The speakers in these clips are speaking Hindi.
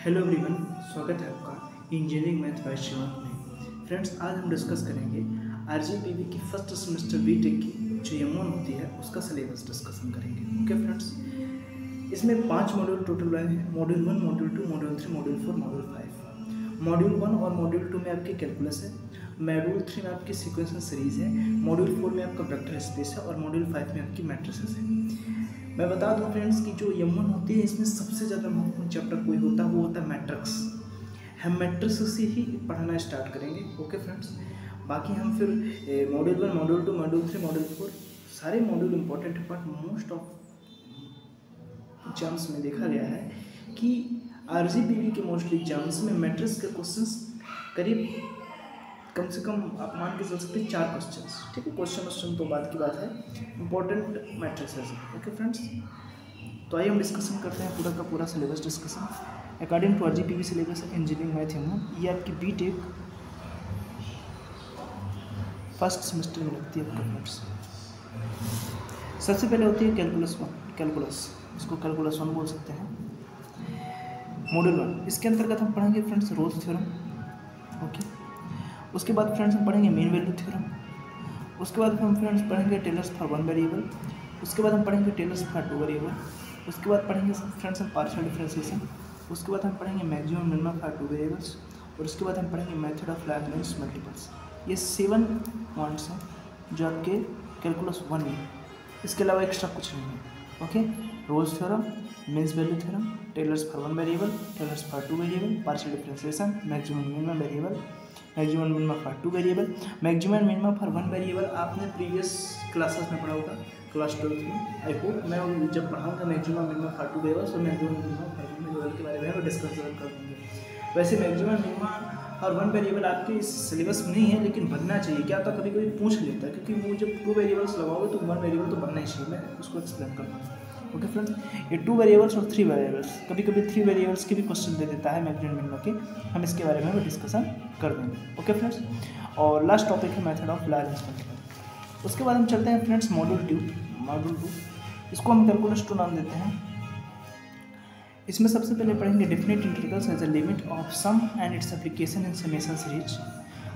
हेलो एवरीवन, स्वागत है आपका इंजीनियरिंग मैथ बाय शिवांक में। फ्रेंड्स, आज हम डिस्कस करेंगे आरजीपीवी की फर्स्ट सेमेस्टर बीटेक की जो M1 होती है उसका सिलेबस डिस्कशन करेंगे। ओके फ्रेंड्स, इसमें 5 मॉड्यूल टोटल आए हैं। Module 1, module 2, module 3, module 4, module 5। Module 1 और मॉड्यूल 2 में आपकी कैलकुलस है, मॉड्यूल 3 में आपकी सीक्वेंशियल सीरीज है, मॉड्यूल 4 में आपका वेक्टर स्पेस है और मॉड्यूल 5 में आपकी मैट्रिसेस है। मैं बता दूं फ्रेंड्स कि जो M1 होती है इसमें सबसे ज़्यादा महत्वपूर्ण चैप्टर कोई होता है वो होता है मैट्रिक्स। हम मैट्रिक्स से ही पढ़ाना स्टार्ट करेंगे। ओके फ्रेंड्स, बाकी हम फिर मॉड्यूल 1, मॉड्यूल 2, मॉड्यूल 3, मॉड्यूल 4 सारे मॉड्यूल इंपॉर्टेंट है, बट मोस्ट ऑफ एग्जाम्स में देखा गया है कि आरजीपीवी के मोस्टली एग्जाम्स में मैट्रिक्स के क्वेश्चंस करीब कम से कम आप मान के चल सकते हैं 4 क्वेश्चंस। ठीक है, क्वेश्चन तो बाद की बात है, इंपॉर्टेंट मैट्रिक्स है। ओके फ्रेंड्स, तो आइए हम डिस्कशन करते हैं पूरा का पूरा syllabus discussion according to RGPV syllabus engineering math M1। ये आपकी बीटेक फर्स्ट सेमेस्टर में लगती है। फ्रेंड्स, सबसे पहले होती है कैलकुलस 1, कैलकुलस, इसको कैलकुलस 1 बोल सकते हैं। मॉड्यूल 1, इसके अंतर्गत हम पढ़ेंगे फ्रेंड्स रोल्स थ्योरम। ओके, उसके बाद फ्रेंड्स हम पढ़ेंगे मीन वैल्यू थ्योरम। उसके बाद हम फ्रेंड्स पढ़ेंगे टेलर्स फॉर वन वेरिएबल। उसके बाद हम पढ़ेंगे टेलर्स फॉर टू वेरिएबल। उसके बाद पढ़ेंगे फ्रेंड्स हम पार्शियल डिफरेंशिएशन। उसके बाद हम पढ़ेंगे maximum minimum for two variables. और उसके बाद हम पढ़ेंगे मेथड ऑफ लैग्रेंज मल्टीपल्स। ये 7 पॉइंट्स हैं जो आपके कैलकुलस 1 में, इसके अलावा एक्स्ट्रा कुछ नहीं है। Okay, Rolle's theorem, means value theorem, Taylor's for one variable, Taylor's for two variable, partial differentiation, maximum minimum variable, maximum minimum for two variable. Maximum minimum for one variable आपने प्रीवियस क्लासेस में पढ़ा होगा, क्लास 12 में। आई होप मैं जब पढ़ाऊंगा maximum minimum for two variable तो maximum minimum for one variable के बारे में डिस्कस कर देंगे। वैसे मैक्सिमम मिनिमम और वन वेरिएबल आपके इस सिलेबस में नहीं है, लेकिन बनना चाहिए। क्या होता कभी कभी पूछ लेता है, क्योंकि वो जब 2 वेरिएबल्स लगाओगे तो 1 वेरिएबल तो बनना ही चाहिए। मैं उसको एक्सप्लेन करूँगा। ओके फ्रेंड्स, ये 2 वेरिएबल्स और 3 वेरिएबल्स, कभी कभी 3 वेरिएबल्स के भी क्वेश्चन दे देता है मैक्सिमम मिनिमम के, हम इसके बारे में भी डिस्कशन कर देंगे। ओके फ्रेंड्स, और लास्ट टॉपिक है मेथड ऑफ लैग्रेंज मल्टीपल। उसके बाद हम चलते हैं फ्रेंड्स मॉड्यूल 2, इसको हम कैलकुलस 2 नाम देते हैं। इसमें सबसे पहले पढ़ेंगे definite integrals as a limit of sum and its application in summation series.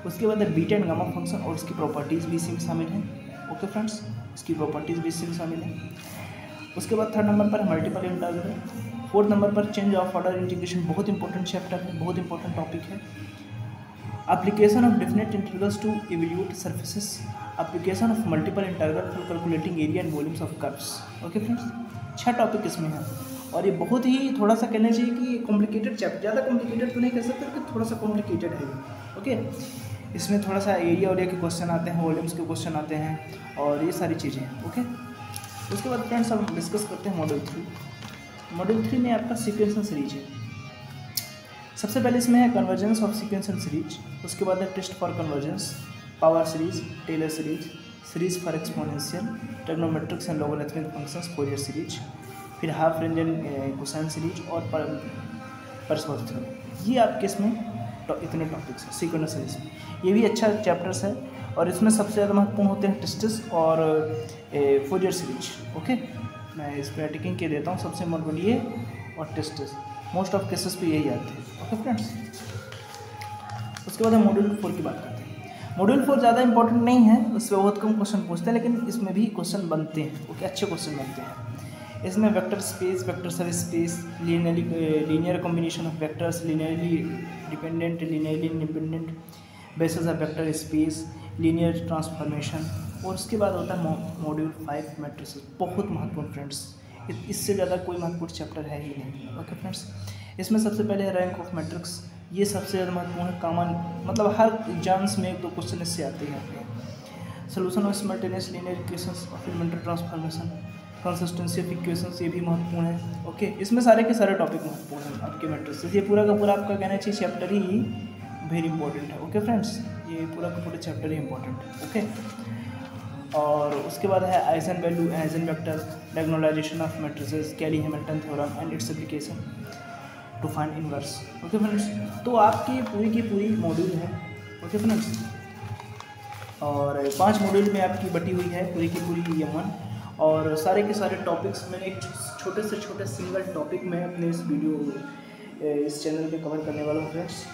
उसके बाद बीटा एंड गामा फंक्शन और उसकी प्रॉपर्टीज़ भी इसी में शामिल हैं। ओके फ्रेंड्स, इसकी प्रॉपर्टीज़ भी इसी में शामिल हैं। उसके बाद 3rd नंबर पर मल्टीपल इंटीग्रल। 4th नंबर पर चेंज ऑफ ऑर्डर इंटीग्रेशन, बहुत इंपॉर्टेंट चैप्टर है, बहुत इंपॉर्टेंट टॉपिक है। Application of definite integrals to evaluate surfaces, application of multiple integral for calculating area and volumes of curves. Okay friends, 6 topic इसमें है और ये बहुत ही थोड़ा सा कहना चाहिए कि कॉम्प्लिकेटेड चैप्टर, ज़्यादा कॉम्प्लिकेटेड तो नहीं कह सकते, लेकिन थोड़ा सा कॉम्प्लिकेटेड है। ओके, इसमें थोड़ा सा एरिया के क्वेश्चन आते हैं, वॉल्यूम्स के क्वेश्चन आते हैं और ये सारी चीज़ें हैं। ओके, उसके बाद फ्रेंड्स हम डिस्कस करते हैं मॉड्यूल 3। मॉड्यूल 3 में आपका सीक्वेंशियल सीरीज है। सबसे पहले इसमें है कन्वर्जेंस ऑफ सीक्वेंशियल सीरीज। उसके बाद है test for convergence, power series, Taylor series, series for exponential, trigonometrics and logarithmic functions, Fourier series, फिर half range and cosine series और परस्पर थ्योरम। ये आपके इसमें इतने टॉपिक्स हैं सीक्वेंशियल सीरीज में। ये भी अच्छा चैप्टर्स है और इसमें सबसे ज़्यादा महत्वपूर्ण होते हैं टेस्टिस और फोरियर सीरीज। ओके, मैं इस पर टिकिंग के देता हूँ, सबसे महत्वपूर्ण ये और टेस्टिस, मोस्ट ऑफ केसेस पे यही आते हैं। ओके फ्रेंड्स, उसके बाद हम मॉड्यूल 4 की बात करते हैं। मॉड्यूल 4 ज़्यादा इंपॉर्टेंट नहीं है, उस पर बहुत कम क्वेश्चन पूछते हैं, लेकिन इसमें भी क्वेश्चन बनते हैं। ओके, अच्छे क्वेश्चन बनते हैं। इसमें वेक्टर स्पेस, वेक्टर सब space, linear combination of vectors, linearly dependent, linearly independent, basis of vector space, linear transformation, और उसके बाद होता है मॉड्यूल 5 मैट्रिसेस। बहुत महत्वपूर्ण फ्रेंड्स, इससे ज़्यादा कोई महत्वपूर्ण चैप्टर है ही नहीं। ओके फ्रेंड्स, इसमें सबसे पहले है रैंक ऑफ मैट्रिक्स। ये सबसे ज़्यादा महत्वपूर्ण है, कॉमन, मतलब हर एग्जाम्स में 1-2 क्वेश्चन इससे आते हैं। Solution of simultaneous linear equations of elementary transformation, consistency of equations, ये भी महत्वपूर्ण है। ओके, इसमें सारे के सारे टॉपिक महत्वपूर्ण हैं आपके मैट्रिक्स। ये पूरा का पूरा आपका कहना चाहिए चैप्टर ही वेरी इंपॉर्टेंट है। ओके फ्रेंड्स, ये पूरा का पूरा चैप्टर ही इंपॉर्टेंट है। ओके, और उसके बाद है eigenvalue, eigenvector, diagonalisation of matrices, Cayley Hamilton theorem and its application to find inverse. Okay friends, तो आपकी पूरी की पूरी मॉड्यूल है। ओके फ्रेंड्स, और 5 मॉड्यूल में आपकी बटी हुई है पूरी की पूरी M1, और सारे के सारे टॉपिक्स मैंने एक छोटे से छोटे सिंगल टॉपिक में अपने इस वीडियो इस चैनल पे कवर करने वाला हूँ फ्रेंड्स।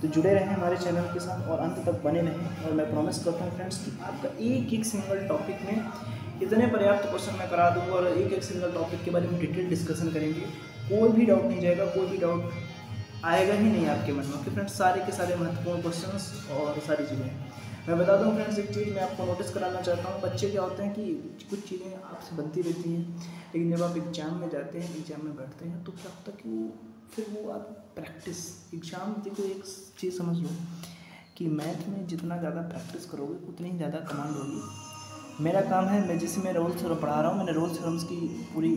तो जुड़े रहें हमारे चैनल के साथ और अंत तक बने रहें। और मैं प्रॉमिस करता हूँ फ्रेंड्स कि आपका एक सिंगल टॉपिक में इतने पर्याप्त क्वेश्चन मैं करा दूँगा और एक सिंगल टॉपिक के बारे में डिटेल डिस्कशन करेंगे। कोई भी डाउट नहीं जाएगा, कोई भी डाउट आएगा ही नहीं आपके मन में। ओके फ्रेंड्स, सारे के सारे महत्वपूर्ण क्वेश्चंस और सारी चीज़ें मैं बता दूँ फ्रेंड्स। एक चीज़ मैं आपको नोटिस कराना चाहता हूँ, बच्चे क्या होते हैं कि कुछ चीज़ें आपसे बनती रहती हैं, लेकिन जब आप एग्ज़ाम में जाते हैं, एग्ज़ाम में बैठते हैं, तो क्या होता है कि वो आप प्रैक्टिस एग्ज़ाम, देखो एक चीज़ समझ लो कि मैथ में जितना ज़्यादा प्रैक्टिस करोगे उतनी ही ज़्यादा कमांड होगी। मेरा काम है, मैं जैसे मैं रोल्स थ्योरम पढ़ा रहा हूँ, मैंने रोल्स थ्योरम्स की पूरी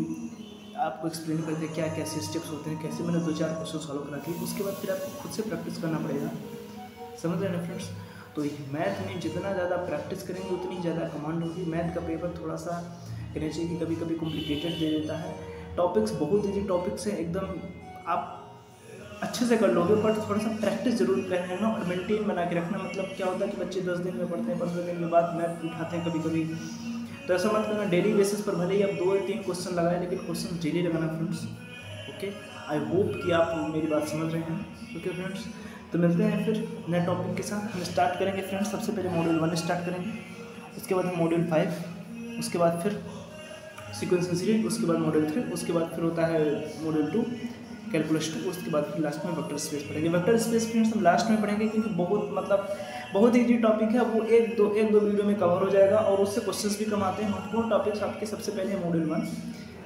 आपको एक्सप्लेन करते हैं क्या कैसे स्टेप्स होते हैं, कैसे मैंने 2-4 क्वेश्चन सॉल्व करा दिए। उसके बाद फिर आपको खुद से प्रैक्टिस करना पड़ेगा, समझ रहे हैं ना फ्रेंड्स। तो मैथ में जितना ज़्यादा प्रैक्टिस करेंगे उतनी ज़्यादा कमांड होगी। मैथ का पेपर थोड़ा सा कहना चाहिए कि कभी कभी कॉम्प्लिकेटेड दे देता है, टॉपिक्स बहुत ईजी टॉपिक्स हैं, एकदम आप अच्छे से कर लोगे, बट थोड़ा सा प्रैक्टिस जरूर करना और मेंटेन बना के रखना। मतलब क्या होता है कि बच्चे 10 दिन में पढ़ते हैं, 15 दिन के बाद मैथ उठाते हैं कभी कभी, तो ऐसा मत करना। डेली बेसिस पर भले ही आप 2 या 3 क्वेश्चन लगाएं, लेकिन क्वेश्चन डेली लगाना फ्रेंड्स। ओके, आई होप कि आप मेरी बात समझ रहे हैं। ओके फ्रेंड्स, तो मिलते हैं फिर नए टॉपिक के साथ। हम स्टार्ट करेंगे फ्रेंड्स, सबसे पहले मॉड्यूल 1 स्टार्ट करेंगे, उसके बाद हम मॉड्यूल 5, उसके बाद फिर सीक्वेंस सीरीज, उसके बाद मॉड्यूल 3, उसके बाद फिर होता है मॉड्यूल 2 कैलकुलस 2, उसके बाद फिर लास्ट में वेक्टर स्पेस पढ़ेंगे। वेक्टर स्पेस फ्रेंड्स हम लास्ट में पढ़ेंगे क्योंकि बहुत ईजी टॉपिक है, वो एक दो वीडियो में कवर हो जाएगा और उससे क्वेश्चंस भी कम आते हैं। महत्वपूर्ण टॉपिक्स आपके सबसे पहले मॉड्यूल 1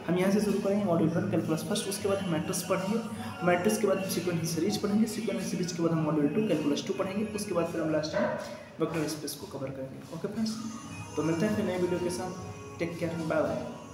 हम यहाँ से शुरू करेंगे, मॉड्यूल 1 कैलकुलस फर्स्ट, उसके बाद हम मैट्रिक्स पढ़ेंगे, मैट्रिक्स के बाद हम सीक्वेंस सीरीज पढ़ेंगे, सीक्वेंस सीरीज के बाद हम मॉड्यूल 2 कैलकुलस 2 पढ़ेंगे, उसके बाद फिर हम लास्ट में वेक्टर स्पेस को कवर करेंगे। ओके फ्रेंड्स, तो मिलते हैं फिर नए वीडियो के साथ। Take care, bye bye.